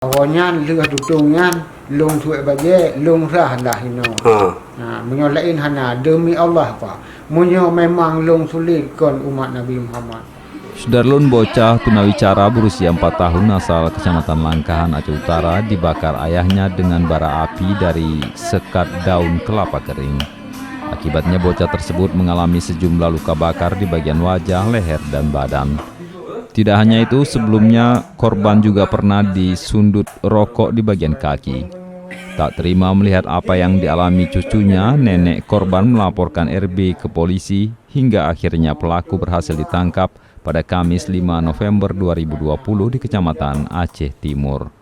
Awanyan leh dutungan long tuai baje long rah lah hino. Menyo lain hana demi Allah pak. Menyo memang long sulit kon umat Nabi Muhammad. Sudarlun bocah tunawicara berusia 4 tahun asal Kecamatan Langkahan, Aceh Utara dibakar ayahnya dengan bara api dari sekat daun kelapa kering. Akibatnya bocah tersebut mengalami sejumlah luka bakar di bagian wajah, leher, dan badan. Tidak hanya itu, sebelumnya korban juga pernah disundut rokok di bagian kaki. Tak terima melihat apa yang dialami cucunya, nenek korban melaporkan RB ke polisi hingga akhirnya pelaku berhasil ditangkap pada Kamis 5 November 2020 di Kecamatan Aceh Timur.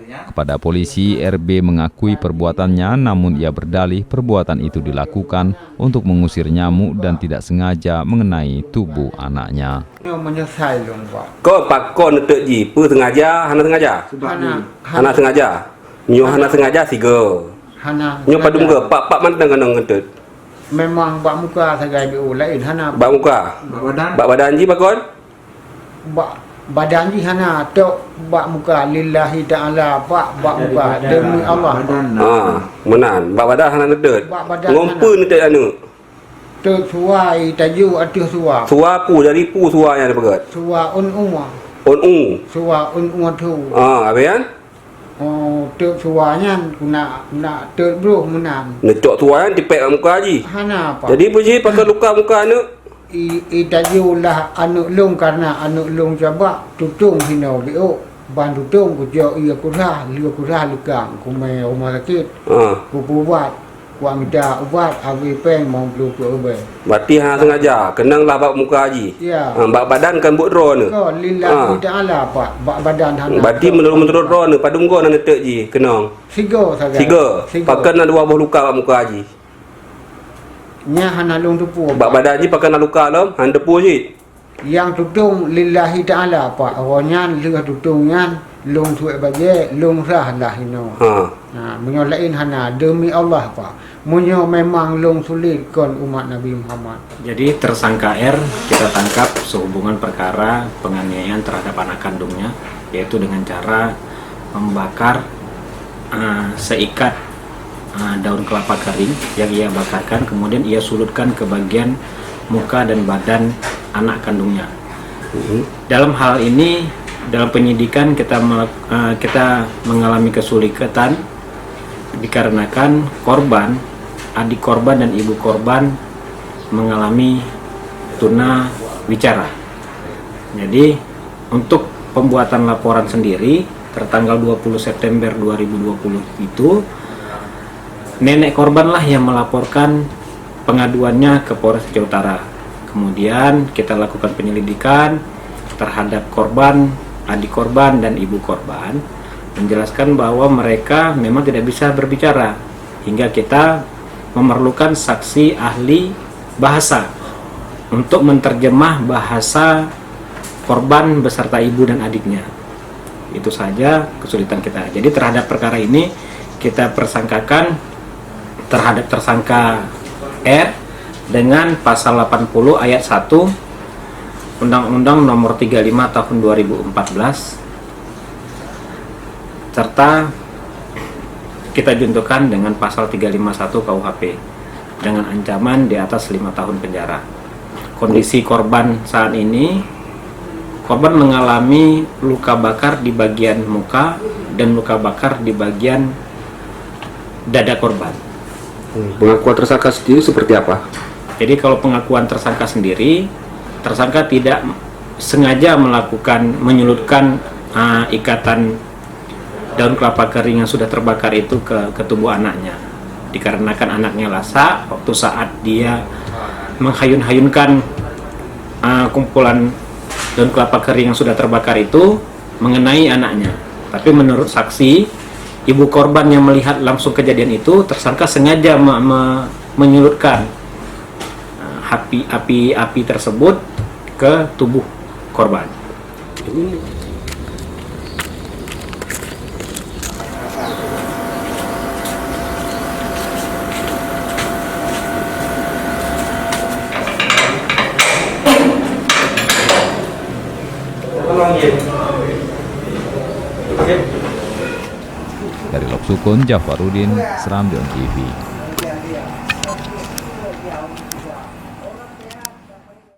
Kepada polisi, RB mengakui perbuatannya, namun ia berdalih perbuatan itu dilakukan untuk mengusir nyamuk dan tidak sengaja mengenai tubuh anaknya. Menyesal dong pak. Kau pak kau netek ji, pu sengaja, hana sengaja, hana sengaja, nyo hana sengaja siga, nyo padum ke, pak manteng kanong ngetet. Memang bak muka sagai biu lain hana. Bak muka, bak badan ji pak kon, bak badan ji hana tok bak muka lillahi ta'ala bak muka demi Allah. Menan, bak badan hana netet, ngompu netet anu. Tok suai taju atuh suwa. Suwa pu dari pu suwa yang dipegat. Suwa unwa. Suwa unwa tu. Apa yan? Oh, tok suwanya kuna tok bro menam. Necok suwa yang dipek muka ji. Hana apa? Jadi puji pakai luka muka anu. Taju lah anu long karena anu long coba tutung hino bio. Ban tutung ku jo ia kurah lukang ku me rumah sakit. Ku buat Wak minta ubat awi peng mau belum ubat. Berarti hang sengaja kenang lah bak muka haji. Ya. Bak badan kan buat ro ne. Ko lillahi ta'ala pak bak badan hana. Berarti menurut ro ne padung go nan netek ji kenang. Sigo saja. Siga. Pakai nan dua buah luka bak muka haji. Nya hana long tupu. Bak badan ji pakai nan luka lam han depu ji. Yang tutung lillahi ta'ala pak. Awanyan leh tutungan long tuai baje long rah lah hino. Menyo lain hana demi Allah pak. Menyo memang long sulit kon umat Nabi Muhammad. Jadi tersangka R kita tangkap sehubungan perkara penganiayaan terhadap anak kandungnya, yaitu dengan cara membakar seikat daun kelapa kering yang ia bakarkan, kemudian ia sulutkan ke bagian muka dan badan anak kandungnya. Dalam hal ini, dalam penyidikan kita mengalami kesulitan dikarenakan korban, adik korban dan ibu korban mengalami tuna wicara. Jadi untuk pembuatan laporan sendiri tertanggal 20 September 2020 itu nenek korbanlah yang melaporkan pengaduannya ke Polres Aceh Utara. Kemudian kita lakukan penyelidikan terhadap korban, adik korban dan ibu korban, menjelaskan bahwa mereka memang tidak bisa berbicara hingga kita memerlukan saksi ahli bahasa untuk menerjemah bahasa korban beserta ibu dan adiknya. Itu saja kesulitan kita. Jadi terhadap perkara ini kita persangkakan terhadap tersangka R dengan pasal 80 ayat 1 Undang-Undang Nomor 35 Tahun 2014 serta kita juntukan dengan pasal 351 KUHP dengan ancaman di atas 5 tahun penjara. Kondisi korban saat ini, korban mengalami luka bakar di bagian muka dan luka bakar di bagian dada korban. Pengakuan tersangka sendiri seperti apa? Jadi kalau pengakuan tersangka sendiri, tersangka tidak sengaja menyulutkan ikatan daun kelapa kering yang sudah terbakar itu ke tubuh anaknya, dikarenakan anaknya lasa waktu saat dia menghayun-hayunkan kumpulan daun kelapa kering yang sudah terbakar itu mengenai anaknya. Tapi menurut saksi, ibu korban yang melihat langsung kejadian itu, tersangka sengaja menyulutkan api tersebut ke tubuh korban. Dari Lok Sukun, Jafarudin, Serambion TV.